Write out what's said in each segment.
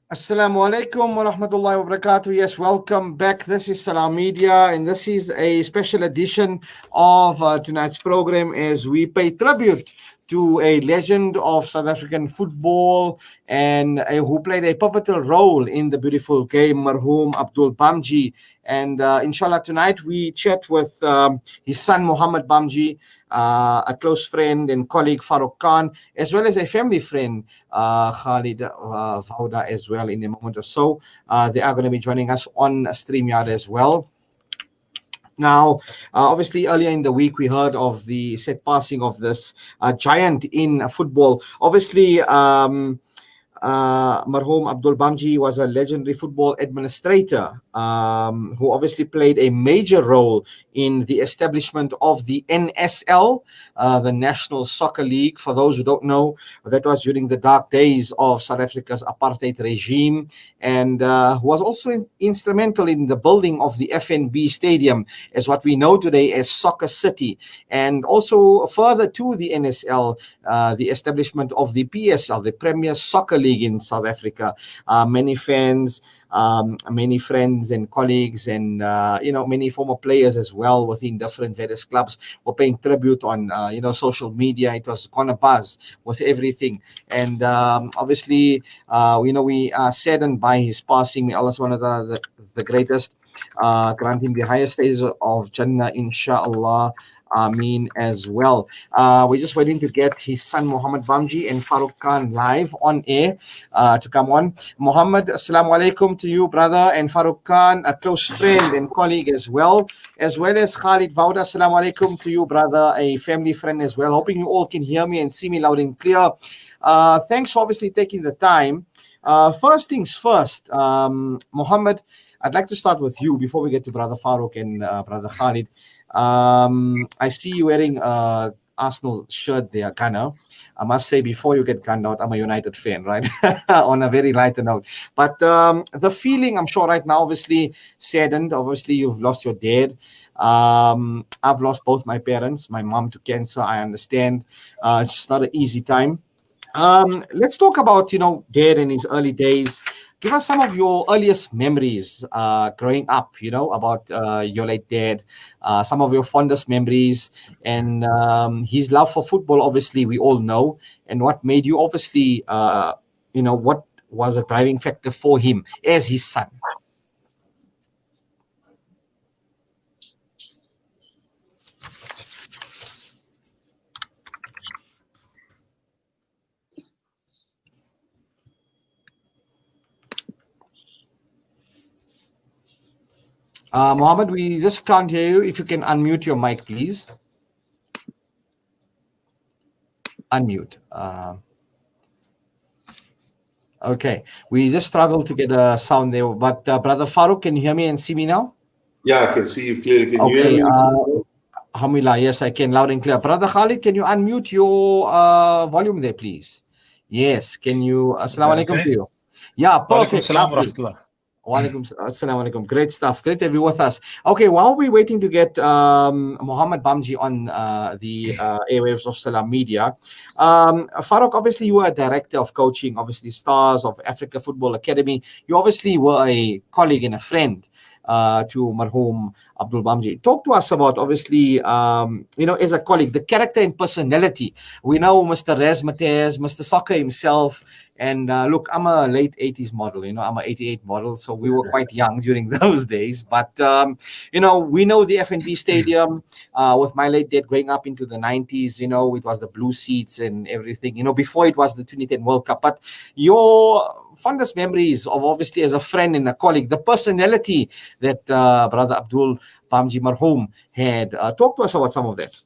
Assalamu alaikum wa rahmatullahi wa barakatuh. Yes, welcome back. This is Salam Media, and this is a special edition of tonight's program as we pay tribute to a legend of South African football and who played a pivotal role in the beautiful game, marhum Abdul Bhamjee. And inshallah, tonight we chat with his son Muhammad Bhamjee, a close friend and colleague Farouk Khan, as well as a family friend, Khalid Fauda, as well in a moment or so. They are going to be joining us on StreamYard as well. Now, obviously, earlier in the week, we heard of the sad passing of this giant in football. Obviously, marhum Abdul Bhamjee was a legendary football administrator who obviously played a major role in the establishment of the NSL, the National Soccer League. For those who don't know, that was during the dark days of South Africa's apartheid regime, and was also instrumental in the building of the FNB Stadium as what we know today as Soccer City, and also further to the NSL, the establishment of the PSL, the Premier Soccer League in South Africa. Many fans, many friends and colleagues, and many former players as well within different various clubs were paying tribute on social media. It was gonna buzz with everything, and obviously we are saddened by his passing. May Allah subhanahu wa ta'ala, the greatest, grant him the highest stages of Jannah, inshallah. Ameen as well. We're just waiting to get his son Muhammad Bhamjee and Farouk Khan live on air to come on. Muhammad, assalamu alaikum to you, brother, and Farouk Khan, a close friend and colleague as well as Khalid Fauda. Assalamu alaikum to you, brother, a family friend as well. Hoping you all can hear me and see me loud and clear. Thanks for obviously taking the time. First things first, Muhammad, I'd like to start with you before we get to brother Farouk and brother Khalid. I see you wearing a Arsenal shirt there, Gunner. I must say, before you get gunned out, I'm a United fan, right? On a very lighter note. But the feeling, I'm sure right now, obviously saddened. Obviously, you've lost your dad. I've lost both my parents, my mom to cancer. I understand. It's just not an easy time. Let's talk about, dad in his early days. Give us some of your earliest memories growing up, about your late dad, some of your fondest memories, and his love for football, obviously, we all know, and what made you, obviously, what was a driving factor for him as his son. Mohammed, we just can't hear you. If you can unmute your mic, please. Unmute. Okay. We just struggled to get a sound there. But Brother Farouk, can you hear me and see me now? Yeah, I can see you clearly. Can you Okay. hear me? Alhamdulillah, yes, I can, loud and clear. Brother Khalid, can you unmute your volume there, please? Yes. Can you? Assalamu alaikum to you. Yeah, perfect. Assalamu alaikum. Assalamu alaikum. Great stuff. Great to have you with us. Okay, while we're waiting to get Muhammad Bhamjee on the airwaves of Salam Media, Farouk, obviously you were a director of coaching, obviously Stars of Africa Football Academy. You obviously were a colleague and a friend to marhum Abdul Bhamjee. Talk to us about, obviously, as a colleague, the character and personality. We know Mr. Razmataz, Mr. Soccer himself. And look, I'm a late 80s model, I'm an 88 model. So we were quite young during those days. But, we know the FNB Stadium with my late dad going up into the 90s, it was the blue seats and everything, before it was the 2010 World Cup. But your fondest memories of, obviously, as a friend and a colleague, the personality that Brother Abdul Bhamjee marhum had. Talk to us about some of that.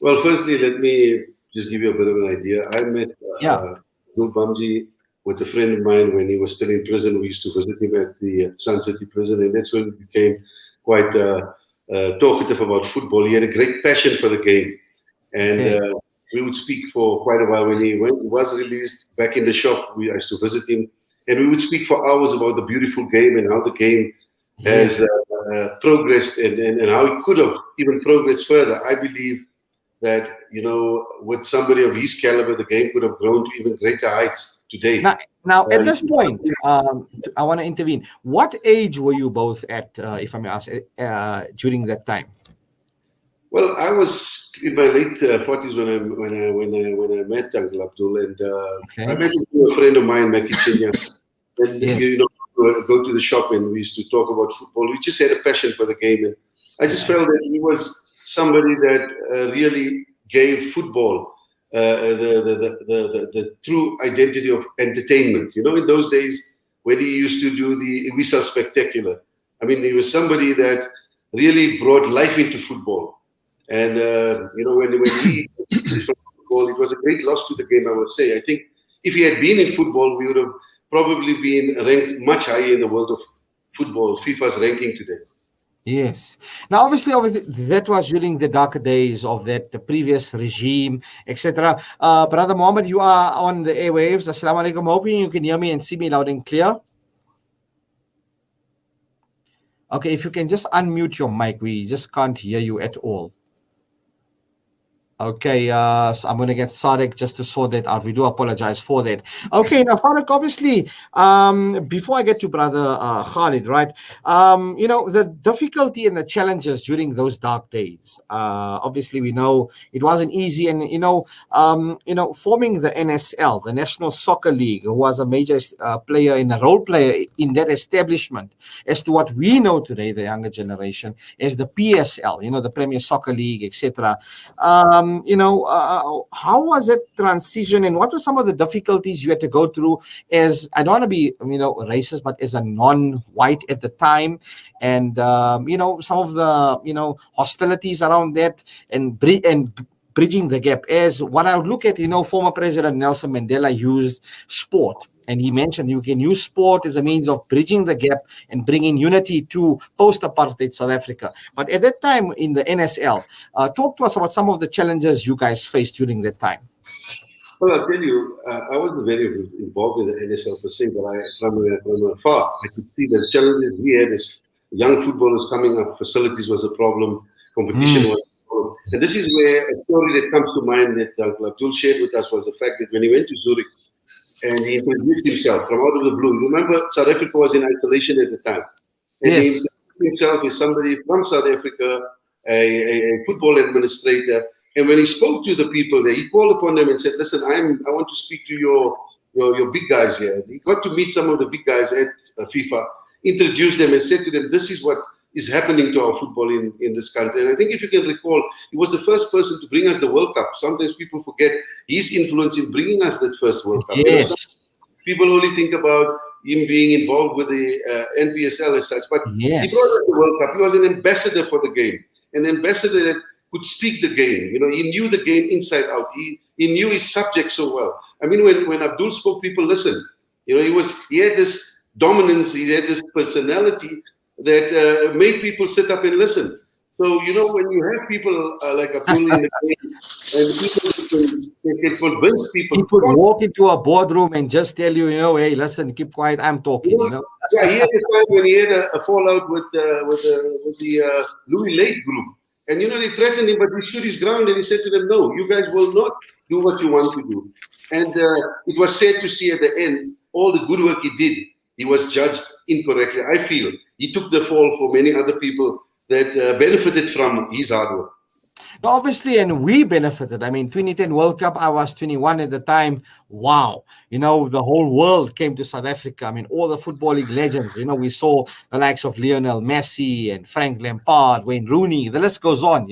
Well, firstly, let me just give you a bit of an idea. I met Abdul Bhamjee with a friend of mine when he was still in prison. We used to visit him at the Sun City prison, and that's when we became quite talkative about football. He had a great passion for the game, and we would speak for quite a while. When he was released back in the shop, I used to visit him, and we would speak for hours about the beautiful game and how the game has progressed and how it could have even progressed further. I believe that, with somebody of his caliber, the game could have grown to even greater heights today. Now at this point, I want to intervene. What age were you both at, if I may ask, during that time? Well, I was in my late 40s when I met Uncle Abdul, and I met him through a friend of mine, Mackie Chinya. And go to the shop, and we used to talk about football. We just had a passion for the game, and I just felt that he was somebody that really gave football the true identity of entertainment. In those days when he used to do the Iwisa Spectacular, I mean, he was somebody that really brought life into football. And when he from football, it was a great loss to the game, I would say. I think if he had been in football, we would have probably been ranked much higher in the world of football, FIFA's ranking today. Yes. Now, obviously, that was during the darker days of the previous regime, etc. Brother Mohammed, you are on the airwaves. Assalamu alaikum. Hoping you can hear me and see me loud and clear. Okay, if you can just unmute your mic. We just can't hear you at all. Okay, so I'm going to get Sadek just to sort that out. We do apologize for that. Okay, now, Farouk, obviously, before I get to Brother Khalid, right, the difficulty and the challenges during those dark days, obviously, we know it wasn't easy. And, forming the NSL, the National Soccer League, who was a major player and a role player in that establishment, as to what we know today, the younger generation, as the PSL, the Premier Soccer League, etc. How was it transition, and what were some of the difficulties you had to go through as, I don't want to be, racist, but as a non-white at the time, and, some of the, hostilities around that, and bridging the gap, as what I would look at, former President Nelson Mandela used sport. And he mentioned you can use sport as a means of bridging the gap and bringing unity to post-apartheid South Africa. But at that time in the NSL, talk to us about some of the challenges you guys faced during that time. Well, I'll tell you, I wasn't very involved in the NSL per se, but from afar, I could see the challenges we had as young footballers coming up. Facilities was a problem, competition was. And this is where a story that comes to mind that Uncle Abdul shared with us was the fact that when he went to Zurich and he introduced himself from out of the blue, remember South Africa was in isolation at the time. And he introduced himself as somebody from South Africa, a football administrator. And when he spoke to the people there, he called upon them and said, listen, I want to speak to your big guys here. He got to meet some of the big guys at FIFA, introduced them and said to them, this is what is happening to our football in this country. And I think if you can recall, he was the first person to bring us the World Cup. Sometimes people forget his influence in bringing us that first World Cup. Yes. People only think about him being involved with the NPSL as such, but he brought us the World Cup. He was an ambassador for the game, an ambassador that could speak the game. He knew the game inside out. He knew his subject so well. I mean, when Abdul spoke, people listened. He had this dominance, he had this personality that made people sit up and listen. So, when you have people like Abdul in the game, and people can convince people. He could walk into a boardroom and just tell you, hey, listen, keep quiet, I'm talking. Yeah, he had a time when he had a fallout with the Louis Lake group. And, they threatened him, but he stood his ground and he said to them, no, you guys will not do what you want to do. And it was sad to see at the end, all the good work he did, he was judged incorrectly. I feel he took the fall for many other people that benefited from his hard work. Obviously, and we benefited. I mean, 2010 World Cup, I was 21 at the time. Wow. The whole world came to South Africa. I mean, all the footballing legends, we saw the likes of Lionel Messi and Frank Lampard, Wayne Rooney, the list goes on,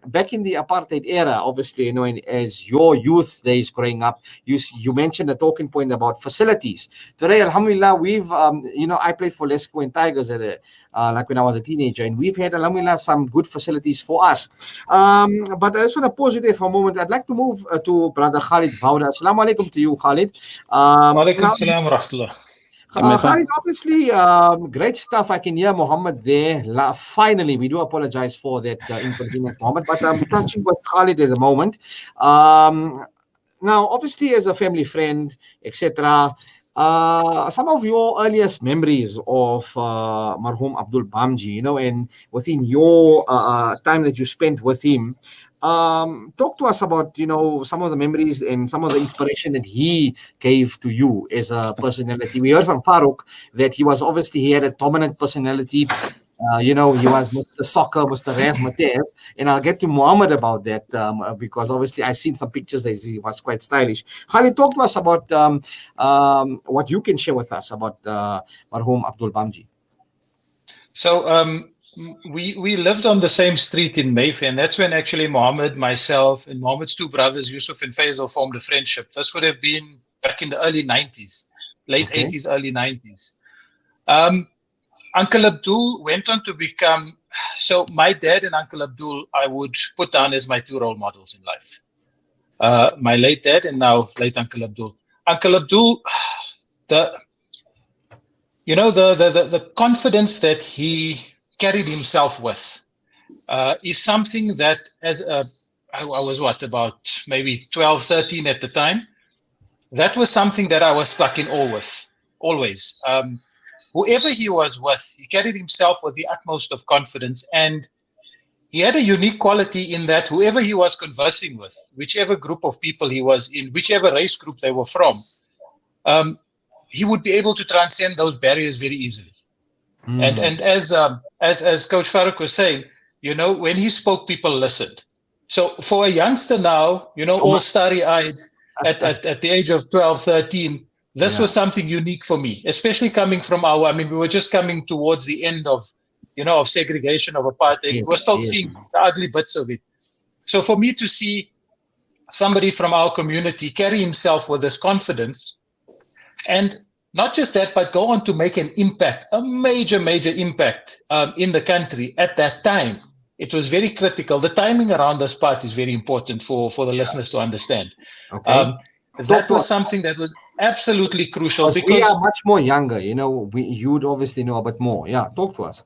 Back in the apartheid era, obviously, as your youth days growing up, you mentioned a talking point about facilities. Today, alhamdulillah, we've, I played for Lesco and Tigers like when I was a teenager, and we've had, alhamdulillah, some good facilities for us. But I just want to pause you there for a moment. I'd like to move to Brother Khalid Vauda. Assalamu alaikum to you, Khalid. Alaikum salam wa rahmatullah. Khalid, obviously, great stuff. I can hear Muhammad there. Finally, we do apologize for that inconvenience, Muhammad, but I'm touching with Khalid at the moment. Now, obviously, as a family friend, etc., some of your earliest memories of Marhum Abdul Bhamjee, and within your time that you spent with him, talk to us about, some of the memories and some of the inspiration that he gave to you as a personality. We heard from Farouk that he had a dominant personality. He was Mr. Soccer, Mr. Razzmatazz, and I'll get to Muhammad about that because obviously I've seen some pictures that he was quite stylish. Khalid, talk to us about what you can share with us about Marhum Abdul Bhamjee. So we lived on the same street in Mayfair, and that's when actually Muhammad, myself, and Muhammad's two brothers, Yusuf and Faisal, formed a friendship. This would have been back in the early 90s, late 80s, early 90s. Uncle Abdul went on to become, so my dad and Uncle Abdul, I would put down as my two role models in life. My late dad and now late Uncle Abdul. Uncle Abdul, the confidence that he carried himself with is something that I was about maybe 12, 13 at the time. That was something that I was stuck in awe with, always. Whoever he was with, he carried himself with the utmost of confidence, and he had a unique quality in that whoever he was conversing with, whichever group of people he was in, whichever race group they were from, he would be able to transcend those barriers very easily. And as Coach Farouk was saying, when he spoke, people listened. So for a youngster now, all starry-eyed at the age of 12, 13, this was something unique for me, especially coming from we were just coming towards the end of segregation, of apartheid. We were still seeing the ugly bits of it. So for me to see somebody from our community carry himself with this confidence, and not just that, but go on to make an impact, a major, major impact in the country at that time. It was very critical. The timing around this part is very important for the listeners to understand. Okay. That was something that was absolutely crucial because we are much more younger. You would obviously know a bit more. Yeah, talk to us.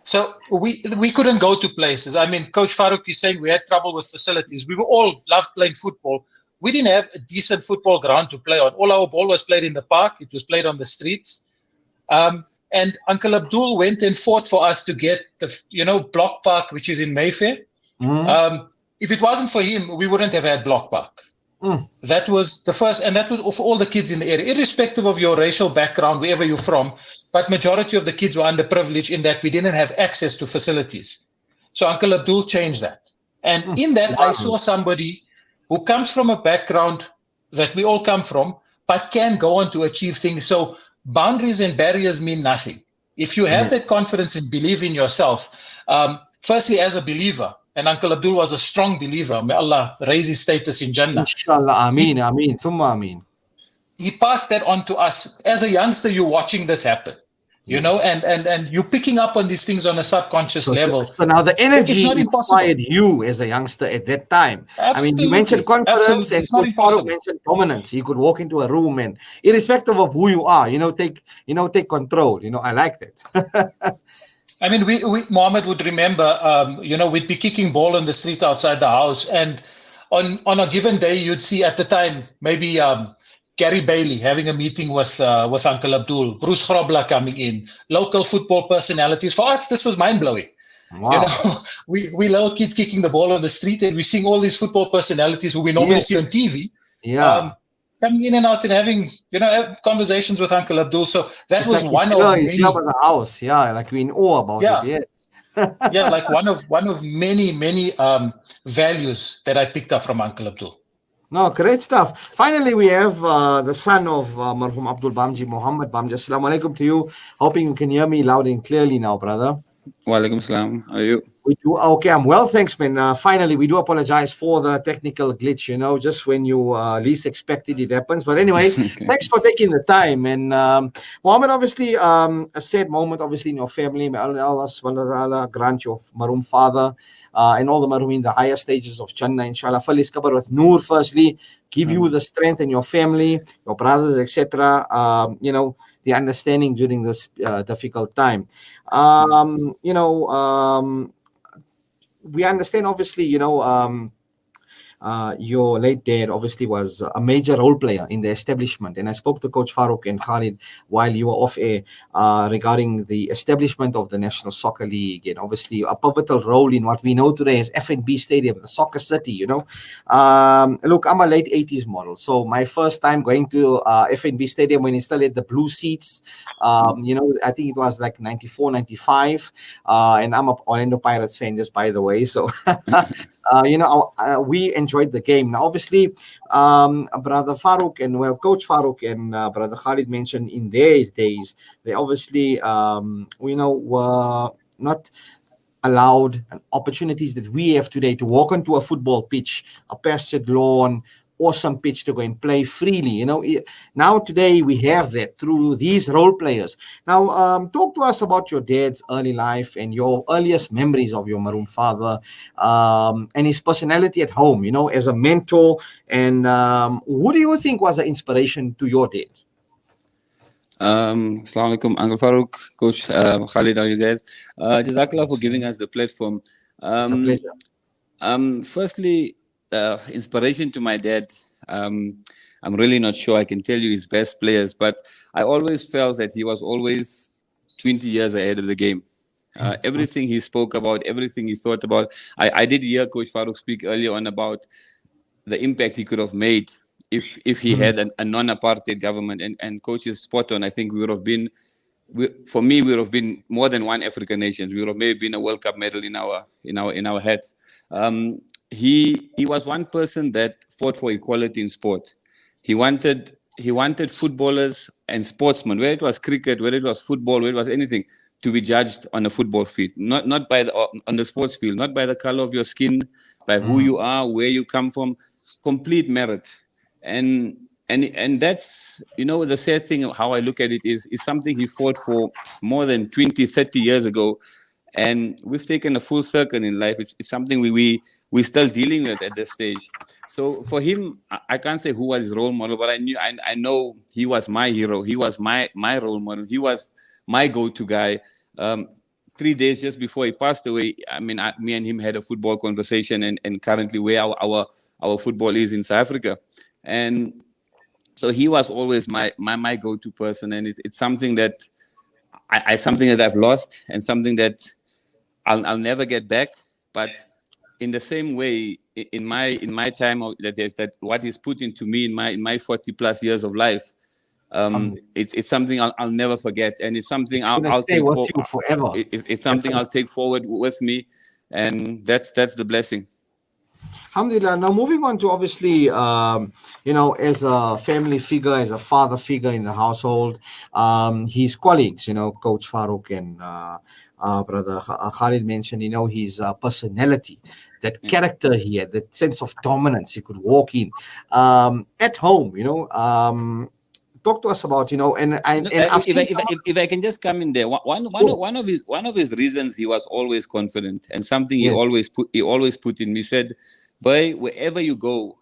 So we couldn't go to places. Coach Farouk is saying we had trouble with facilities. We were all loved playing football. We didn't have a decent football ground to play on. All our ball was played in the park. It was played on the streets. And Uncle Abdul went and fought for us to get the Block Park, which is in Mayfair. If it wasn't for him, we wouldn't have had Block Park. That was the first, and that was for all the kids in the area, irrespective of your racial background, wherever you're from. But majority of the kids were underprivileged in that we didn't have access to facilities. So Uncle Abdul changed that. And in that, I saw somebody who comes from a background that we all come from, but can go on to achieve things. So boundaries and barriers mean nothing. If you have that confidence and believe in yourself, firstly, as a believer, and Uncle Abdul was a strong believer. May Allah raise his status in Jannah. Inshallah, Ameen, Ameen, Thumma Ameen. He passed that on to us. As a youngster, you're watching this happen, and you're picking up on these things on a subconscious level. So now the energy inspired you as a youngster at that time. Absolutely. You mentioned confidence and Farouk mentioned dominance. You could walk into a room and, irrespective of who you are, take control. I like that. we Muhammad would remember, we'd be kicking ball on the street outside the house, and on a given day, you'd see at the time maybe Gary Bailey having a meeting with Uncle Abdul, Bruce Grobler coming in, local football personalities. For us, this was mind blowing. Wow. We little kids kicking the ball on the street, and we're seeing all these football personalities who we normally see on TV. Coming in and out and having, conversations with Uncle Abdul. So that was one of many. The house, like we're in awe about it. Yes. Like one of many values that I picked up from Uncle Abdul. No, great stuff. Finally, we have the son of Marhum Abdul Bhamjee, Muhammad Bhamjee. Assalamu alaikum to you. Hoping you can hear me loud and clearly now, brother. Walaikum salam. How are you? Okay, I'm well, thanks, man. Finally, we do apologize for the technical glitch. Just when you least expected it happens. But anyway, thanks for taking the time. And Muhammad, obviously, a sad moment, obviously, in your family. May Allah subhanahu wa ta'ala grant your Marhum father and all the Marhum in the higher stages of Jannah, inshallah. Fill his qabr with Noor, firstly. Give you the strength and your family, your brothers, etc. The understanding during this difficult time. We understand, obviously, your late dad obviously was a major role player in the establishment. And I spoke to Coach Farouk and Khalid while you were off air regarding the establishment of the National Soccer League, and obviously a pivotal role in what we know today as FNB Stadium, the Soccer City, you know. Look, I'm a late 80s model. So my first time going to FNB Stadium when he still had the blue seats, you know, I think it was like 94, 95. And I'm a Orlando Pirates fan, just by the way. So, you know, we enjoyed the game. Now, obviously, Brother Farouk and, well, Coach Farouk and Brother Khalid mentioned in their days, they obviously, you know, were not allowed and opportunities that we have today to walk onto a football pitch, a pastured lawn, awesome pitch to go and play freely. You know, now today we have that through these role players. Now, talk to us about your dad's early life and your earliest memories of your maroon father, and his personality at home, you know, as a mentor. And who do you think was an inspiration to your dad? Assalamu alaikum, Uncle Farouk, Coach Khalid, how are you guys? Jazakallah for giving us the platform. It's a pleasure. Firstly, inspiration to my dad. I'm really not sure I can tell you his best players, but I always felt that he was always 20 years ahead of the game. Everything he spoke about, everything he thought about. I did hear Coach Farouk speak earlier on about the impact he could have made if he had a non-apartheid government, and Coach is spot on. I think we would have been, for me, we would have been more than one African nation. We would have maybe been a World Cup medal in our heads. He was one person that fought for equality in sport. He wanted footballers and sportsmen, whether it was cricket, whether it was football, whether it was anything, to be judged on a football field, not by on the sports field, not by the color of your skin, by who you are, where you come from, complete merit. And that's, you know, the sad thing of how I look at it is something he fought for more than 20, 30 years ago. And we've taken a full circle in life. It's something we're still dealing with at this stage. So for him, I can't say who was his role model, but I know he was my hero. He was my role model. He was my go-to guy. 3 days just before he passed away, I mean, me and him had a football conversation, and currently where our football is in South Africa. And so he was always my go-to person, and it's something that something that I've lost, and something that I'll never get back. But in the same way, in my time, that what he's put into me in my 40 plus years of life, it's something I'll never forget, and it's something I'll take with you forever. It's something I'll take forward with me, and that's the blessing. Alhamdulillah. Now, moving on to obviously, you know, as a family figure, as a father figure in the household, his colleagues, you know, Coach Farouk and Brother Khalid mentioned, you know, his personality, that character he had, that sense of dominance he could walk in at home, you know. Talk to us about, you know, if I can just come in there, one of his reasons he was always confident, and something he always put in me, said, boy, wherever you go,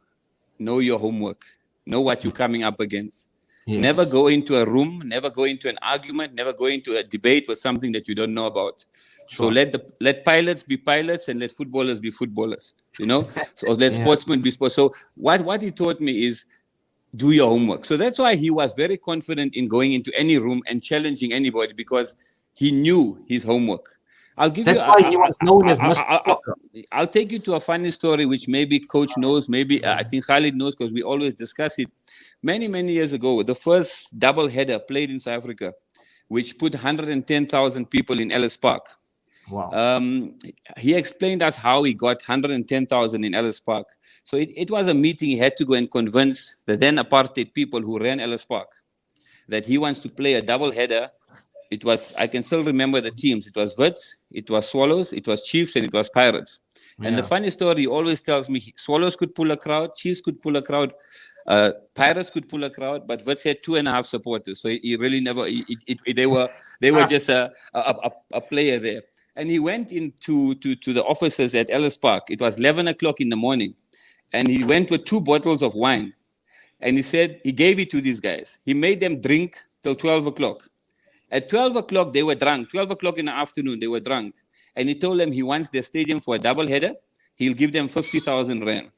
know your homework, know what you're coming up against. Yes. Never go into a room, never go into an argument, never go into a debate with something that you don't know about. Sure. So let pilots be pilots, and let footballers be footballers, you know. So let sportsmen be sports. So what he taught me is, do your homework. So that's why he was very confident in going into any room and challenging anybody, because he knew his homework. I'll give that's why he was known as Mr. Soccer. I'll take you to a funny story, which maybe Coach knows, maybe I think Khalid knows, because we always discuss it. Many years ago, the first double header played in South Africa, which put 110,000 people in Ellis Park. Wow. He explained us how he got 110,000 in Ellis Park. So it was a meeting. He had to go and convince the then apartheid people who ran Ellis Park that he wants to play a double header. It was, I can still remember the teams. It was Wits, it was Swallows, it was Chiefs, and it was Pirates. Yeah. And the funny story, he always tells me, Swallows could pull a crowd, Chiefs could pull a crowd, Pirates could pull a crowd, but Wits had 2.5 supporters. So he really never, they were just a player there. And he went into the offices at Ellis Park. It was 11 o'clock in the morning. And he went with 2 bottles of wine. And he said, he gave it to these guys. He made them drink till 12 o'clock. At 12 o'clock, they were drunk. 12 o'clock in the afternoon, they were drunk. And he told them he wants their stadium for a double header. He'll give them 50,000 rand.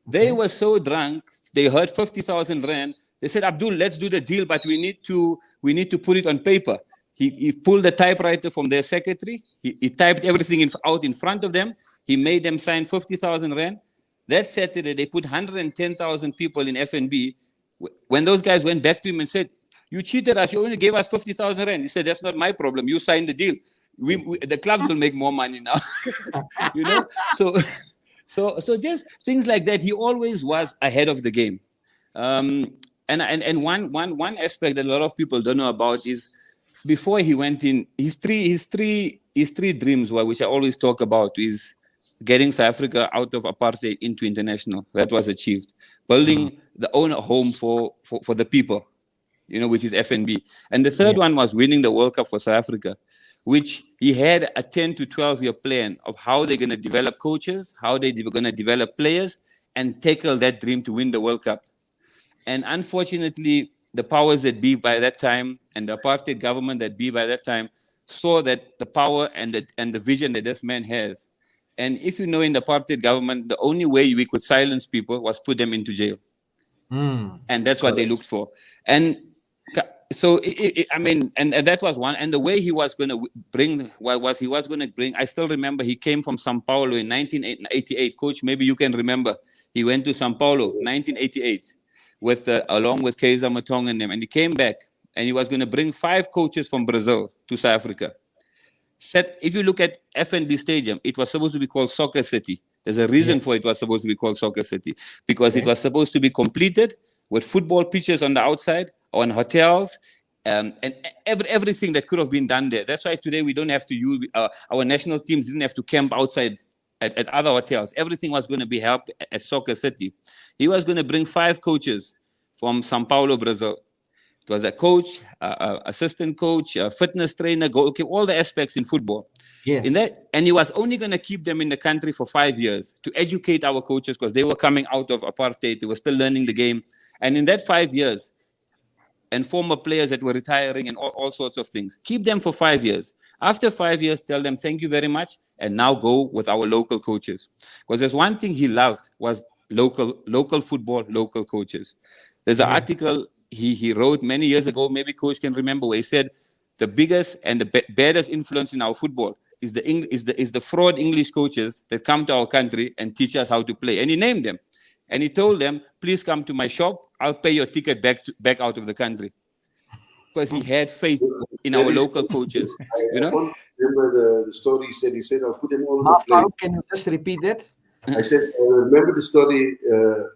They were so drunk, they heard 50,000 rand. They said, Abdul, let's do the deal, but we need to put it on paper. He pulled the typewriter from their secretary. He typed everything out in front of them. He made them sign 50,000 rand. That Saturday, they put 110,000 people in FNB. When those guys went back to him and said, you cheated us, you only gave us 50,000 rand. He said, that's not my problem. You signed the deal. The clubs will make more money now. You know? So just things like that. He always was ahead of the game. And one aspect that a lot of people don't know about is before he went in, his three dreams, which I always talk about, is getting South Africa out of apartheid into international. That was achieved. Building the own home for the people, you know, which is FNB. And the third one was winning the World Cup for South Africa, which he had a 10 to 12-year plan of how they're going to develop coaches, how they're going to develop players, and tackle that dream to win the World Cup. And unfortunately, the powers that be by that time and the apartheid government that be by that time saw that the power and the vision that this man has. And if you know, in the apartheid government, the only way we could silence people was put them into jail. And that's what they looked for. And so, and that was one. And the way he was going to bring, I still remember he came from Sao Paulo in 1988. Coach, maybe you can remember. He went to Sao Paulo, 1988, along with Kaiser Matong and them. And he came back and he was going to bring 5 coaches from Brazil to South Africa. If you look at FNB Stadium, it was supposed to be called Soccer City. There's a reason for it was supposed to be called Soccer City, because it was supposed to be completed with football pitches on the outside, on hotels, and everything that could have been done there. That's why today we don't have to use, our national teams didn't have to camp outside at other hotels. Everything was going to be held at Soccer City. He was going to bring 5 coaches from Sao Paulo, Brazil. It was a coach, assistant coach, a fitness trainer, all the aspects in football. Yes. And he was only going to keep them in the country for 5 years to educate our coaches, because they were coming out of apartheid. They were still learning the game. And in that 5 years, and former players that were retiring and all sorts of things, keep them for 5 years. After 5 years, tell them, thank you very much, and now go with our local coaches. Because there's one thing he loved was local football, local coaches. There's an article he wrote many years ago, maybe Coach can remember, where he said the biggest and the baddest influence in our football is the fraud English coaches that come to our country and teach us how to play. And he named them. And he told them, please come to my shop. I'll pay your ticket back out of the country. Because he had faith in our local coaches. You know? Remember the story he said, I'll put them all on the plane. Can you just repeat that? I said, remember the story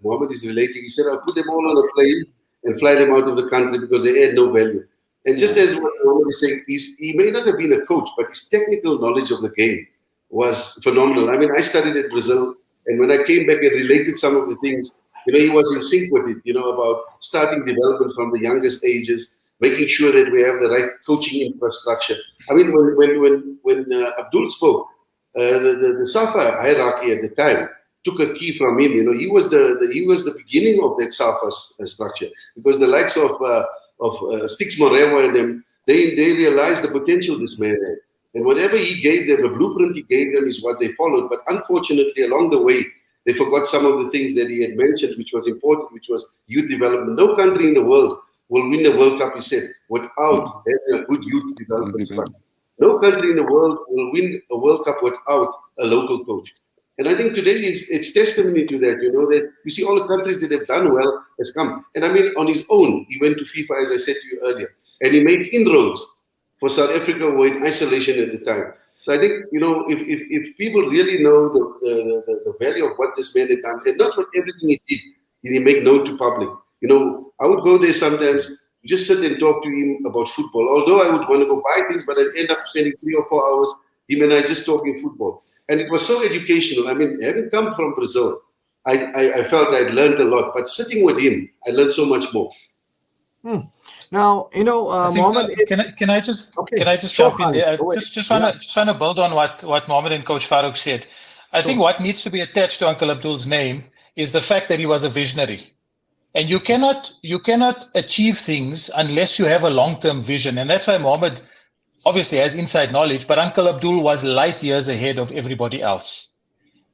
Mohammed is relating. He said, I'll put them all on a plane and fly them out of the country because they add no value. And just as what Mohammed is saying, he may not have been a coach, but his technical knowledge of the game was phenomenal. I mean, I studied at Brazil, and when I came back and related some of the things, he was in sync with it, about starting development from the youngest ages, making sure that we have the right coaching infrastructure. I mean, when Abdul spoke, the SAFA hierarchy at the time took a key from him. He was the beginning of that SAFA structure, because the likes of Stix Morewa and them, they realized the potential this man had. And whatever he gave them, the blueprint he gave them is what they followed. But unfortunately, along the way, they forgot some of the things that he had mentioned, which was important, which was youth development. No country in the world will win the World Cup, he said, without having a good youth development structure. No country in the world will win a World Cup without a local coach. And I think today it's testimony to that, that you see all the countries that have done well has come. And I mean, on his own, he went to FIFA, as I said to you earlier, and he made inroads for South Africa, who were in isolation at the time. So I think, if people really know the value of what this man had done, and not what everything he did he make known to public. I would go there sometimes, just sit and talk to him about football. Although I would want to go buy things, but I'd end up spending 3 or 4 hours, him and I just talking football. And it was so educational. I mean, having come from Brazil, I felt I'd learned a lot. But sitting with him, I learned so much more. Now, Mohammed. Can I just jump in there? Just want to build on what Mohammed and Coach Farouk said. I think what needs to be attached to Uncle Abdul's name is the fact that he was a visionary. And you cannot achieve things unless you have a long-term vision. And that's why Mohammed obviously has inside knowledge, but Uncle Abdul was light years ahead of everybody else.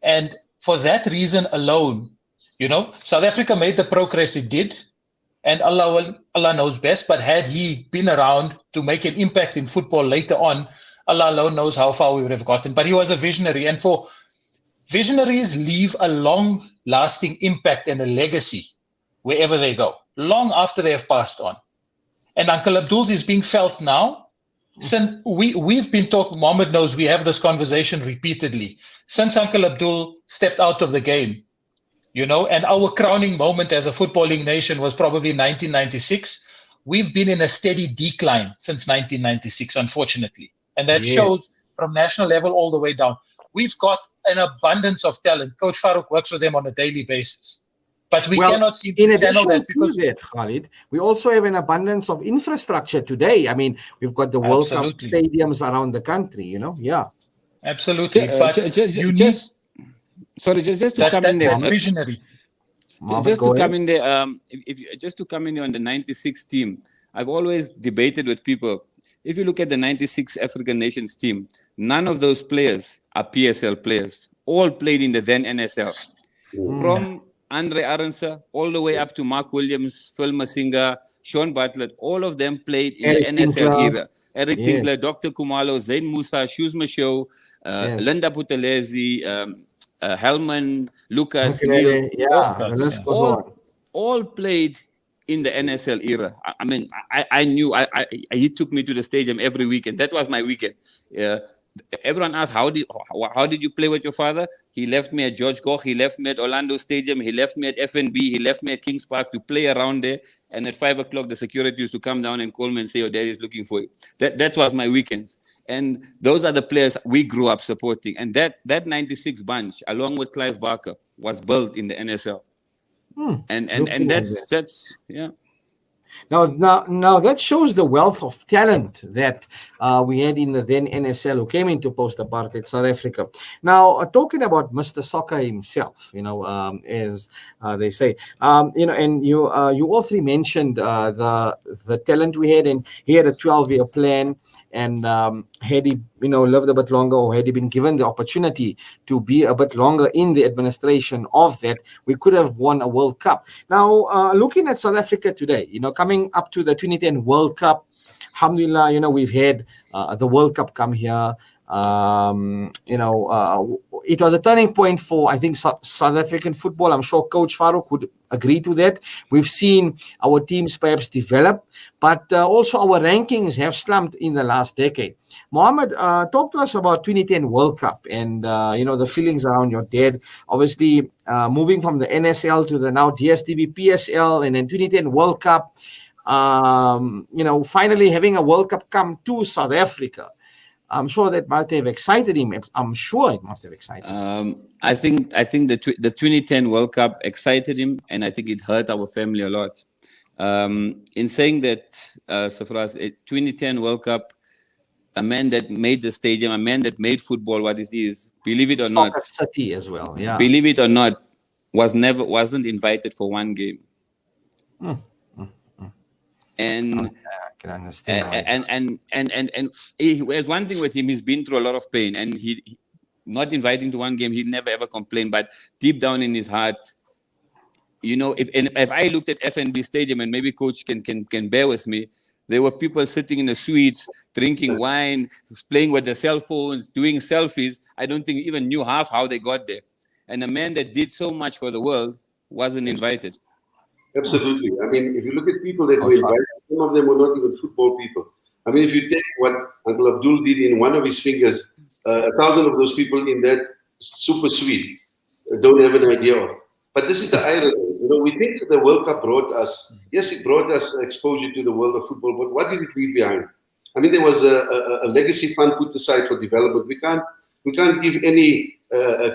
And for that reason alone, South Africa made the progress it did, and Allah knows best. But had he been around to make an impact in football later on, Allah alone knows how far we would have gotten. But he was a visionary, and for visionaries leave a long-lasting impact and a legacy wherever they go, long after they have passed on. And Uncle Abdul's is being felt now. Since we've been talking, Mohammed knows we have this conversation repeatedly. Since Uncle Abdul stepped out of the game, and our crowning moment as a footballing nation was probably 1996. We've been in a steady decline since 1996, unfortunately. And that shows from national level all the way down. We've got an abundance of talent. Coach Farouk works with them on a daily basis. But we cannot seem to channel that because Khalid, we also have an abundance of infrastructure today. I mean, we've got the World Cup stadiums around the country, Absolutely. But you need... Sorry, just to come in there. Visionary. Just to come in there. Just to come in there on the '96 team, I've always debated with people. If you look at the '96 African Nations team, none of those players are PSL players. All played in the then NSL. From Andre Arendse all the way up to Mark Williams, Phil Masinga, Sean Bartlett, all of them played in the NSL era. Eric Tinkler, Dr. Kumalo, Zain Musa, Shoes Masho, Linda Putelezi, Helman, Lucas, Neil, all played in the NSL era. I mean, I knew he took me to the stadium every weekend. That was my weekend. Everyone asked, how did you play with your father? He left me at George Koch. He left me at Orlando Stadium. He left me at FNB. He left me at Kings Park to play around there. And at 5 o'clock, the security used to come down and call me and say, your daddy is looking for you. That was my weekends. And those are the players we grew up supporting. And that 96 bunch, along with Clive Barker, was built in the NSL. And that's. Now that shows the wealth of talent that we had in the then NSL who came into post-apartheid South Africa. Now, talking about Mr. Soccer himself, as they say, and you all three mentioned the talent we had, and he had a 12-year plan. And had he, lived a bit longer, or had he been given the opportunity to be a bit longer in the administration of that, we could have won a World Cup. Now, looking at South Africa today, coming up to the 2010 World Cup, alhamdulillah, we've had the World Cup come here. It was a turning point for, I think, South African football. I'm sure Coach Farouk would agree to that. We've seen our teams perhaps develop, but also our rankings have slumped in the last decade. Mohammed, talk to us about 2010 World Cup and, the feelings around your dad. Obviously, moving from the NSL to the now DSTV PSL and then 2010 World Cup, finally having a World Cup come to South Africa. I'm sure that must have excited him. I'm sure it must have excited him. I think the 2010 World Cup excited him, and I think it hurt our family a lot. In saying that, Safras, 2010 World Cup, a man that made the stadium, a man that made football what it is, believe it or not, city as well. Yeah. Believe it or not, wasn't invited for one game. And I can understand. And there's one thing with him, he's been through a lot of pain, and he not inviting to one game, he'd never ever complain. But deep down in his heart, if I looked at FNB Stadium, and maybe Coach can bear with me, there were people sitting in the suites, drinking wine, playing with their cell phones, doing selfies. I don't think even knew half how they got there. And a man that did so much for the world wasn't invited. Absolutely. I mean, if you look at people that were invited, some of them were not even football people. I mean, if you take what Uncle Abdul did in one of his fingers, 1,000 of those people in that super suite don't have an idea of. But this is the irony. We think that the World Cup brought us, yes, it brought us exposure to the world of football, but what did it leave behind? I mean, there was a legacy fund put aside for development. We can't give any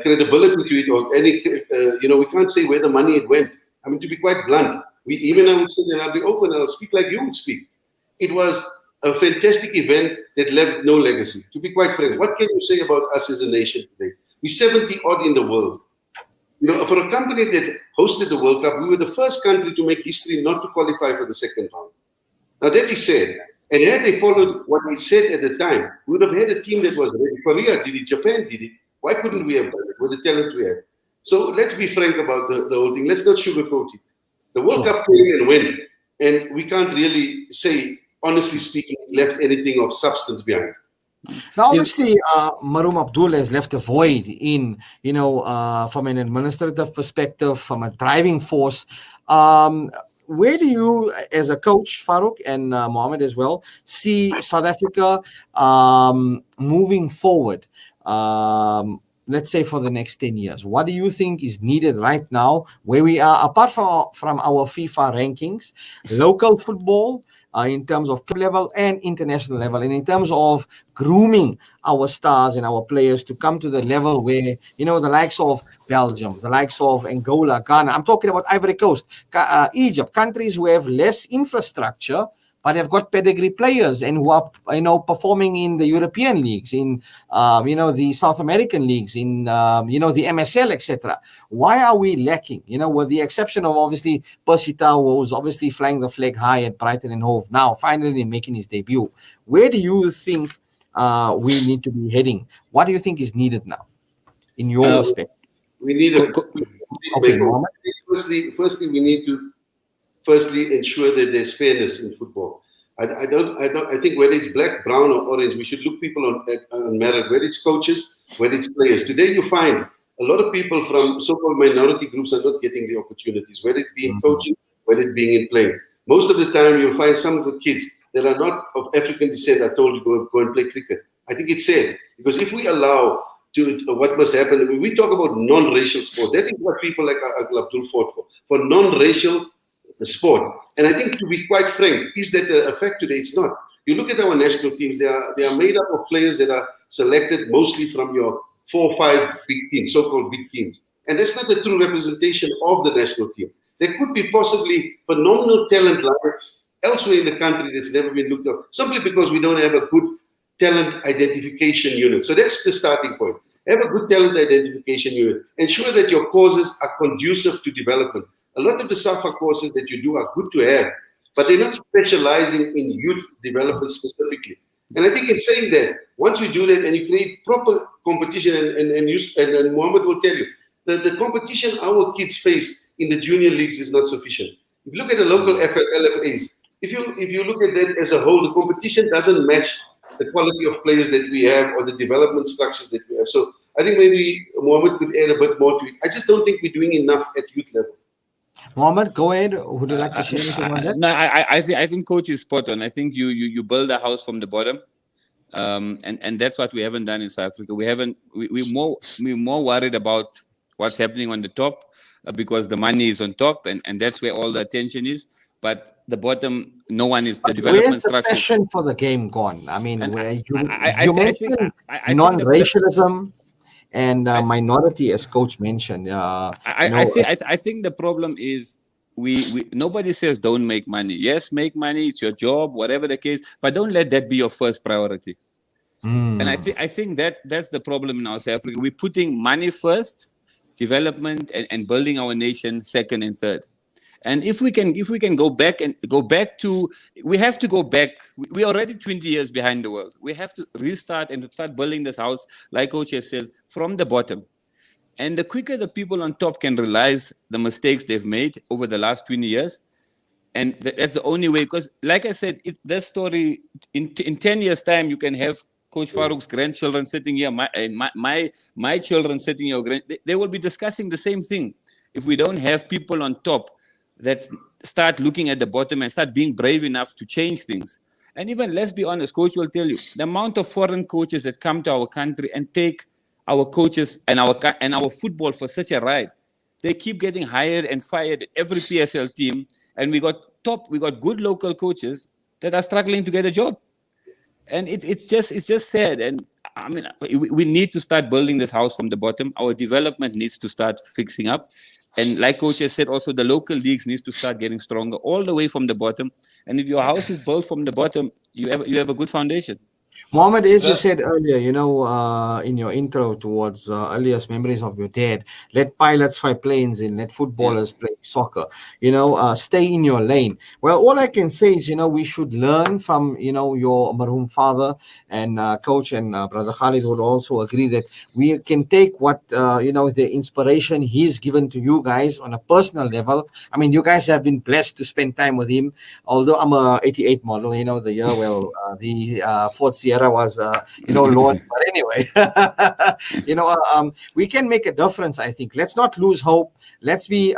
credibility to it, or any, we can't say where the money it went. I mean, to be quite blunt, I would sit and I'll be open and I'll speak like you would speak. It was a fantastic event that left no legacy. To be quite frank, what can you say about us as a nation today? We're 70 odd in the world. For a company that hosted the World Cup, we were the first country to make history not to qualify for the second round. Now that is sad. And had they followed what we said at the time, we would have had a team that was ready. Korea did it, Japan did it. Why couldn't we have done it with the talent we had? So let's be frank about the whole thing. Let's not sugarcoat it. The World Cup came and went, and we can't really say, honestly speaking, left anything of substance behind. Now, obviously, Maroom Abdul has left a void in, from an administrative perspective, from a driving force. Where do you, as a coach, Farouk and Mohammed as well, see South Africa moving forward? Let's say for the next 10 years, what do you think is needed right now where we are, apart from our FIFA rankings, local football, in terms of club level and international level, and in terms of grooming our stars and our players to come to the level where, the likes of Belgium, the likes of Angola, Ghana, I'm talking about Ivory Coast, Egypt, countries who have less infrastructure, but have got pedigree players and who are, performing in the European leagues, in, the South American leagues, in, the MSL, etc. Why are we lacking? With the exception of obviously Percy Tau, who's obviously flying the flag high at Brighton and Hove, now finally making his debut. Where do you think we need to be heading? What do you think is needed now, in your perspective? We need a. Firstly, we need to ensure that there's fairness in football. I think whether it's black, brown, or orange, we should look people on merit, whether it's coaches, whether it's players. Today, you find a lot of people from so-called minority groups are not getting the opportunities, whether it be in coaching, whether it being in playing. Most of the time, you'll find some of the kids that are not of African descent are told to go and play cricket. I think it's sad, because if we allow what must happen, when we talk about non-racial sport, that is what people like Abdul fought for non-racial sport. And I think, to be quite frank, is that a fact today? It's not. You look at our national teams, they are made up of players that are selected mostly from your 4 or 5 big teams, so-called big teams. And that's not a true representation of the national team. There could be possibly phenomenal talent like elsewhere in the country that's never been looked at, simply because we don't have a good talent identification unit. So that's the starting point. Have a good talent identification unit. Ensure that your courses are conducive to development. A lot of the SAFA courses that you do are good to have, but they're not specializing in youth development specifically. And I think in saying that, once you do that and you create proper competition, and Mohammed will tell you, the competition our kids face in the junior leagues is not sufficient. If you look at the local LFAs, if you look at that as a whole, the competition doesn't match the quality of players that we have or the development structures that we have. So I think maybe Mohammed could add a bit more to it. I just don't think we're doing enough at youth level. Mohammed, go ahead. Would you like to share anything on that? No, I think coach is spot on. I think you build a house from the bottom, and that's what we haven't done in South Africa. We're more worried about what's happening on the top because the money is on top, and that's where all the attention is. But the bottom, no one is. The development structure. Where's the passion for the game gone? I mean, you mentioned non-racialism and minority, as coach mentioned. I think the problem is we nobody says don't make money. Yes, make money. It's your job, whatever the case. But don't let that be your first priority. And I think that's the problem in our South Africa. We're putting money first, development and building our nation second and third. And if we can go back to, we have to go back. We're already 20 years behind the world. We have to restart and start building this house, like Coach says, from the bottom. And the quicker the people on top can realize the mistakes they've made over the last 20 years, and that's the only way. Because, like I said, that story in 10 years' time, you can have Coach Farouk's grandchildren sitting here, my children sitting here. They will be discussing the same thing. If we don't have people on top that start looking at the bottom and start being brave enough to change things. And even, let's be honest, coach will tell you, the amount of foreign coaches that come to our country and take our coaches and our football for such a ride. They keep getting hired and fired at every PSL team. And we got good local coaches that are struggling to get a job. And it's just sad. And I mean, we need to start building this house from the bottom. Our development needs to start fixing up. And like Coach has said, also the local leagues needs to start getting stronger all the way from the bottom. And if your house is built from the bottom, you have a good foundation. Mohammed, as you said earlier, in your intro towards earliest memories of your dad, let pilots fly planes and let footballers play soccer. Stay in your lane. Well, all I can say is, we should learn from, your marhum father and coach, and brother Khalid would also agree that we can take what, the inspiration he's given to you guys on a personal level. I mean, you guys have been blessed to spend time with him. Although I'm a 88 model, the year the Ford Sierra was launched. But anyway, we can make a difference. I think let's not lose hope. Let's be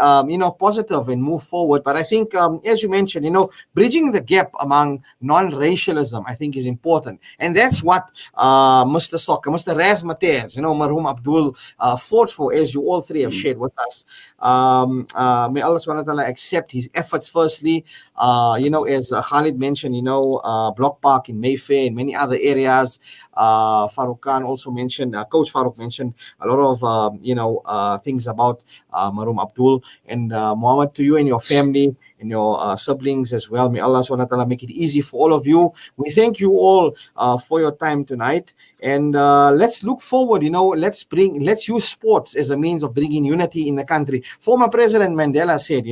positive and move forward. But I think as you mentioned, bridging the gap among non-racialism, I think, is important, and that's what Mr. Soccer, Mr. Raz Matez, Marhum Abdul fought for, as you all three have shared with us. May Allah subhanahu wa ta'ala accept his efforts. Firstly, as Khalid mentioned, Block Park in Mayfair and many other areas. Farouk Khan also mentioned, Coach Farouk mentioned a lot of things about Marhum Abdul, and Muhammad, to you and your family and your siblings as well. May Allah subhanahu wa ta'ala make it easy for all of you. We thank you all for your time tonight, and let's look forward. Let's use sports as a means of bringing unity in the country. Former President Mandela said,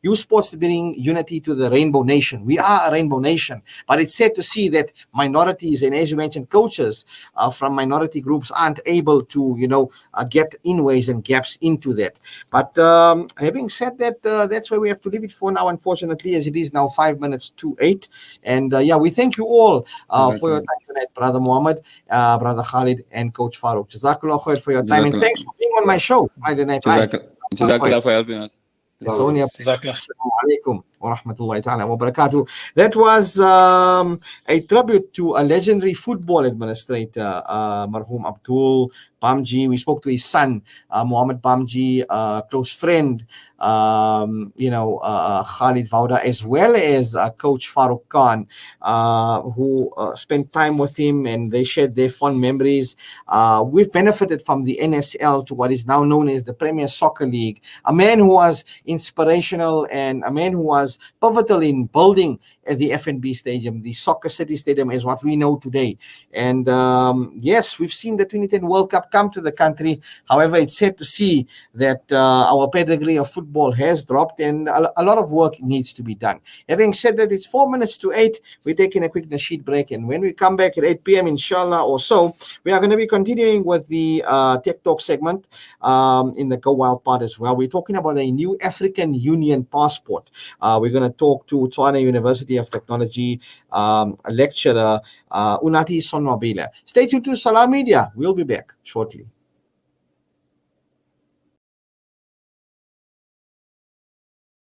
use sports to bring unity to the rainbow nation. We are a rainbow nation, but it's sad to see that minorities, and as you mentioned, coaches from minority groups aren't able to, get inways and gaps into that. But having said that, that's where we have to leave it for now, unfortunately, as it is now 5 minutes to 8. And we thank you all for your time tonight, Brother Muhammad, Brother Khalid, and Coach Farouk. Jazakallah khair for your time, and thanks for being on my show, Friday Night Live. Jazakallah for helping us. It's only a Assalamu alaikum wa rahmatullahi ta'ala wa barakatuh. That was a tribute to a legendary football administrator, Marhum Abdul Bhamjee. We spoke to his son, Muhammad Bhamjee, close friend, Khalid Vauda, as well as Coach Farouk Khan, who spent time with him, and they shared their fond memories. We've benefited from the NSL to what is now known as the Premier Soccer League. A man who was inspirational and a man who was pivotal in building the FNB Stadium, the Soccer City Stadium, as what we know today. And yes, we've seen the 2010 World Cup come to the country. However, it's sad to see that our pedigree of football has dropped, and a lot of work needs to be done. Having said that, it's 4 minutes to 8. We're taking a quick nasheed break, and when we come back at 8 p.m., inshallah, or so, we are going to be continuing with the Tech Talk segment in the Go Wild part as well. We're talking about a new African Union passport. We're going to talk to Tswana University of Technology lecturer Unati Sonwabila. Stay tuned to Salam Media. We'll be back shortly.